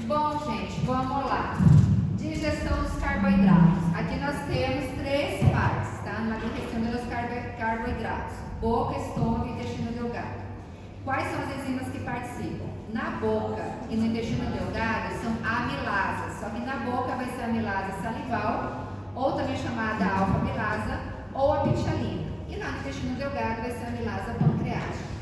Bom, gente, vamos lá. Digestão dos carboidratos. Aqui nós temos três partes, tá? Na digestão dos carboidratos: boca, estômago e intestino delgado. Quais são as enzimas que participam? Na boca e no intestino delgado são amilasas, só que na boca vai ser a amilase salival, ou também chamada alfa-amilasa, ou a pitialina. E lá no intestino delgado vai ser a amilasa pancreática.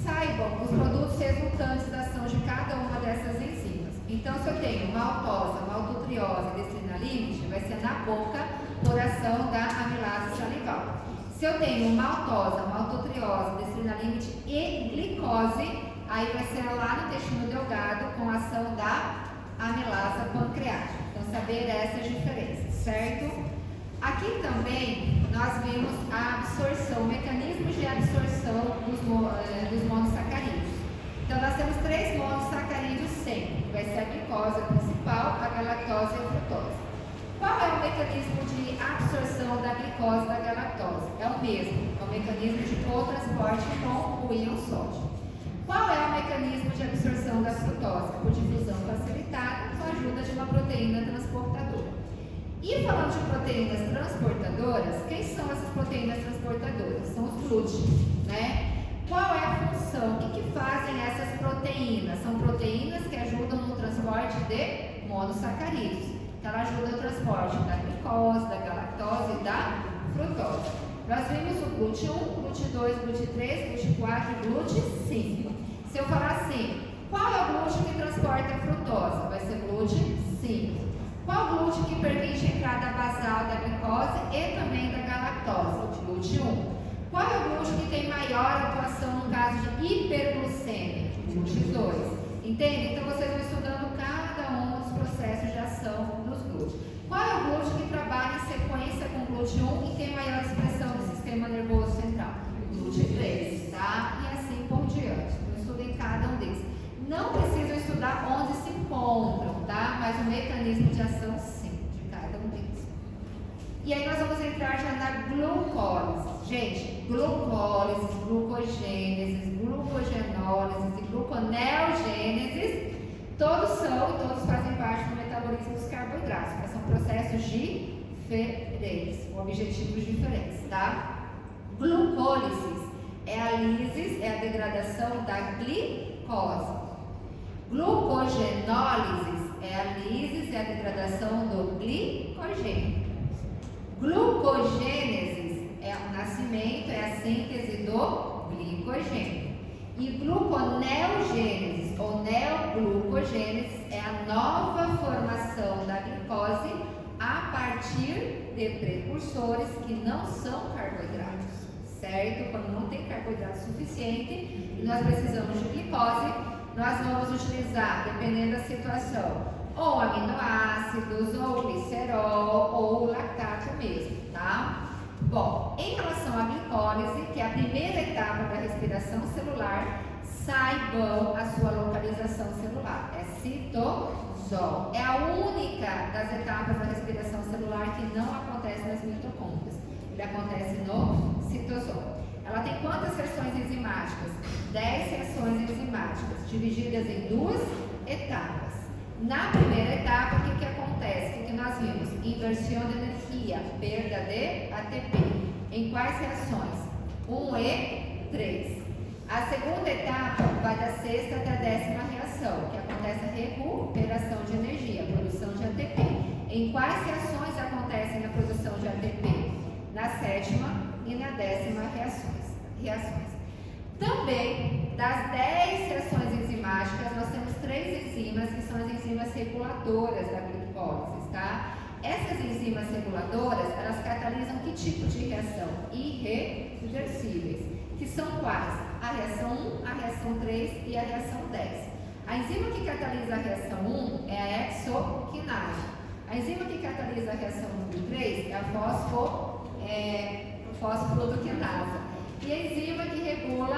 Saibam os produtos resultantes da ação de cada uma dessas enzimas. Então, se eu tenho maltosa, maltotriose e destrinalímite, vai ser na boca por ação da amilase salival. Se eu tenho maltosa, maltotriose, destrinalímite e glicose, aí vai ser lá no intestino delgado com a ação da amilasa pancreática. Então, saber essas diferenças, certo? Aqui também nós vimos a absorção, mecanismos de absorção dos monossacarídeos. Então, nós temos três monossacarídeos sempre, que vai ser a glicose principal, a galactose e a frutose. Qual é o mecanismo de absorção da glicose e da galactose? É o mesmo, é o mecanismo de cotransporte com o íon sódio. Qual é o mecanismo de absorção da frutose? Por difusão facilitada com a ajuda de uma proteína transportadora. E falando de proteínas transportadoras, quem são essas proteínas transportadoras? São os glúteos, né? Qual é a função? O que fazem essas proteínas? São proteínas que ajudam no transporte de monossacarídeos. Então, ela ajuda no transporte da glicose, da galactose e da frutose. Nós vimos o glúten 1, glúten 2, glúten 3, glúten 4 e glúten 5. Se eu falar assim, qual é o glúten que transporta a frutose? Vai ser glúten 5. Qual glúten que permite a entrada basal da glicose e também da galactose? Glúten 1. Qual é o glúten que tem maior atuação no caso de hiperglucemia? Glúten 2. Entende? Então vocês vão estudando cada um dos processos de ação dos glúteos. Qual é o glúten que trabalha em sequência com o glúten 1 e tem maior expressão do sistema nervoso central? Glúten 3, tá? E assim por diante. Então estudem cada um deles. Não precisam estudar onde se encontram, tá? Mas o mecanismo de ação, sim, de cada um deles. E aí nós vamos entrar já na glucólise. Gente, glucólise, glucogênese, glucogenólise e gluconeogênese, todos fazem parte do metabolismo dos carboidratos, mas são processos diferentes, com objetivos diferentes, tá? Glucólise é a lisis, é a degradação da glicose. Glucogenólise é a lisis, é a degradação do glicogênio. Glucogênese é o nascimento, é a síntese do glicogênio. E gluconeogênese ou neoglucogênese é a nova formação da glicose a partir de precursores que não são carboidratos, certo? Quando não tem carboidrato suficiente e nós precisamos de glicose, nós vamos utilizar, dependendo da situação, ou aminoácidos, ou glicerol, ou lactato mesmo, tá? Bom, em relação à glicólise, que é a primeira etapa da respiração celular, saibam a sua localização celular. É citosol. É a única das etapas da respiração celular que não acontece nas mitocôndrias. Ele acontece no citosol. Ela tem quantas reações enzimáticas? 10 reações enzimáticas, divididas em duas etapas. Na primeira etapa, o que acontece? O que nós vimos? Inversão de energia, perda de ATP. Em quais reações? 1 e 3. A segunda etapa vai da sexta até a 10ª reação, que acontece a recuperação de energia, a produção de ATP. Em quais reações acontecem a produção de ATP? Na 7ª e na 10ª reações. Também, das 10 reações enzimáticas, nós temos 3 enzimas que são as enzimas reguladoras da glicólise, tá? Essas enzimas reguladoras, elas catalisam que tipo de reação? Irreversíveis, que são quais? A reação 1, a reação 3 e a reação 10. A enzima que catalisa a reação 1 é a hexoquinase. A enzima que catalisa a reação número 3 é a fosforoquinase. E a enzima que regula,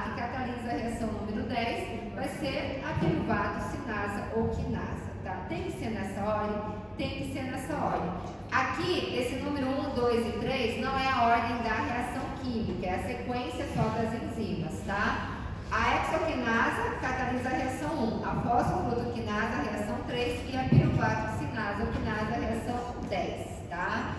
que catalisa a reação número 10 vai ser a piruvato-sinasa ou quinasa, tá? Tem que ser nessa ordem? Tem que ser nessa ordem. Aqui, esse número 1, 2 e 3 não é a ordem da reação química, é a sequência só das enzimas, tá? A hexoquinasa catalisa a reação 1, a fosfofrutoquinasa a reação 3 e a piruvato-sinasa a reação 10, tá?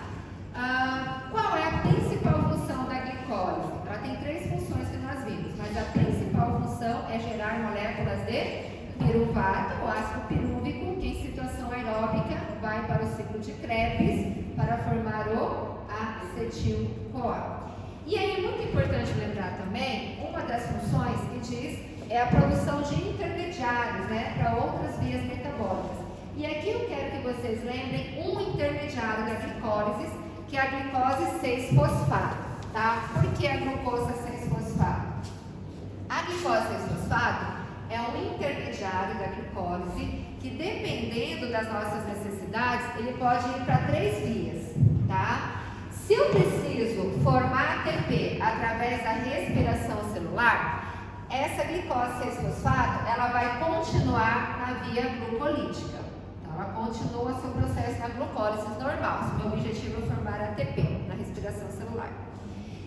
Qual é a principal função da glicólise? Ela tem 3 funções que nós vimos, mas a principal função é gerar moléculas de piruvato, o ácido pirúvico, que em situação aeróbica vai para o ciclo de Krebs para formar o acetil-CoA. E aí é muito importante lembrar também, uma das funções que diz é a produção de intermediários, né, para outras vias metabólicas. E aqui eu quero que vocês lembrem um intermediário da glicólise, que é a glicose 6-fosfato, tá? Por que a glucosa 6-fosfato? A glicose 6-fosfato é um intermediário da glicólise que, dependendo das nossas necessidades, ele pode ir para 3 vias, tá? Se eu preciso formar ATP através da respiração celular, essa glicose 6-fosfato, ela vai continuar na via glucolítica. Então, ela continua seu processo na glucólise normal. Se meu objetivo é formar ATP na respiração celular.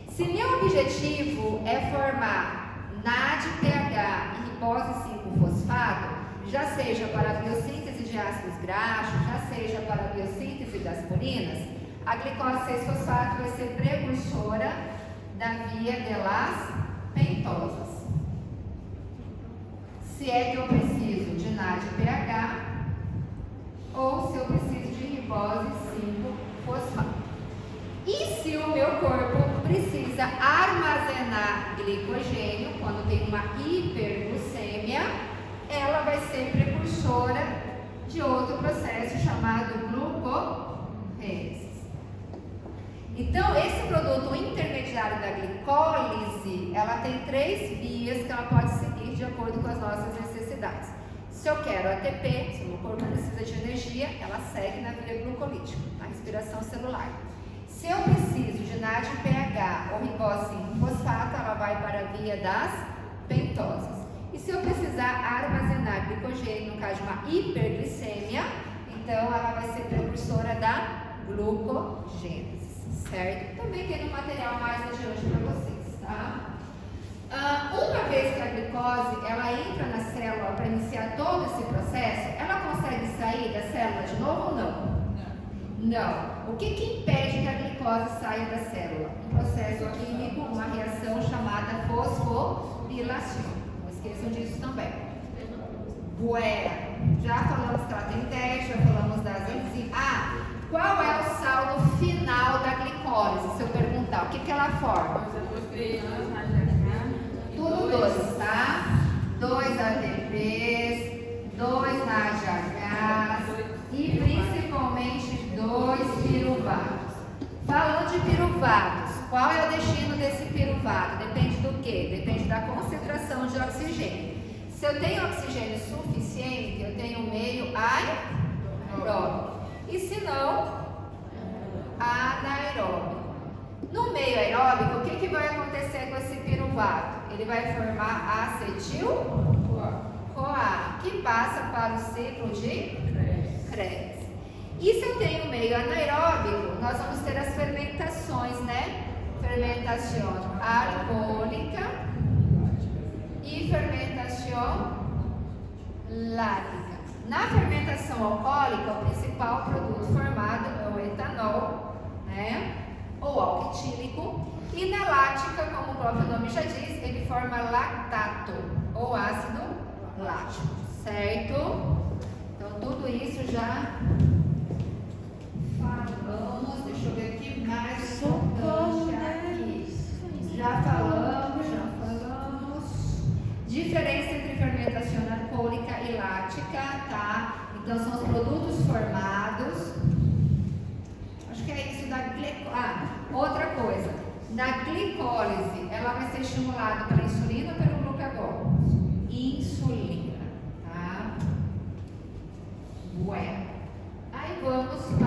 Se meu objetivo é formar NADPH e ribose 5-fosfato, já seja para a biossíntese de ácidos graxos, já seja para a biossíntese das purinas, a glicose 6-fosfato vai ser precursora da via de las pentosas. Se é que eu preciso de NADPH ou se eu preciso de ribose 5-fosfato. E se o meu corpo precisa armazenar glicogênio, quando tem uma hiperglicemia, ela vai ser precursora de outro processo chamado glucogênese. Então, esse produto intermediário da glicólise, ela tem 3 vias que ela pode seguir de acordo com as nossas necessidades. Se eu quero ATP, se o meu corpo precisa de energia, ela segue na via glucolítica, na respiração celular. Se eu preciso de NADPH ou ribose 5-fosfato, ela vai para a via das pentosas. E se eu precisar armazenar glicogênio, no caso de uma hiperglicemia, então ela vai ser precursora da glucogênese. Certo? Também tem no material mais adiante para vocês, tá? Uma vez que a glicose ela entra na célula para iniciar todo esse processo, ela consegue sair da célula de novo ou não? Não. O que impede que a glicose saia da célula? Um processo químico, uma reação chamada fosforilação. Não esqueçam disso também. Já falamos que ela tem teste, já falamos das enzimas. Qual é o saldo final da glicólise? Se eu perguntar, o que ela forma? Tudo 2, tá? 2 ATPs, 2 NADH e principalmente 2 piruvatos. Falando de piruvatos, qual é o destino desse piruvato? Depende do quê? Depende da concentração de oxigênio. Se eu tenho oxigênio suficiente, eu tenho meio aeróbico. E se não, anaeróbico. No meio aeróbico, o que vai acontecer com esse piruvato? Ele vai formar acetil-CoA, que passa para o ciclo de Krebs. E se eu tenho meio anaeróbico, nós vamos ter as fermentações, né? Fermentação alcoólica e fermentação lática. Na fermentação alcoólica, o principal produto formado é o etanol, né? Ou álcool etílico. E na lática, como o próprio nome já diz, ele forma lactato, ou ácido lático, certo? Então, tudo isso já falamos. Deixa eu ver aqui mais importante aqui. Já falamos. Diferença entre fermentação alcoólica e lática, tá? Então, são os produtos formados. Acho que é isso da glicólise. Outra coisa. Na glicólise, ela vai ser estimulada pela insulina ou pelo glucagon? Insulina, tá? Aí vamos para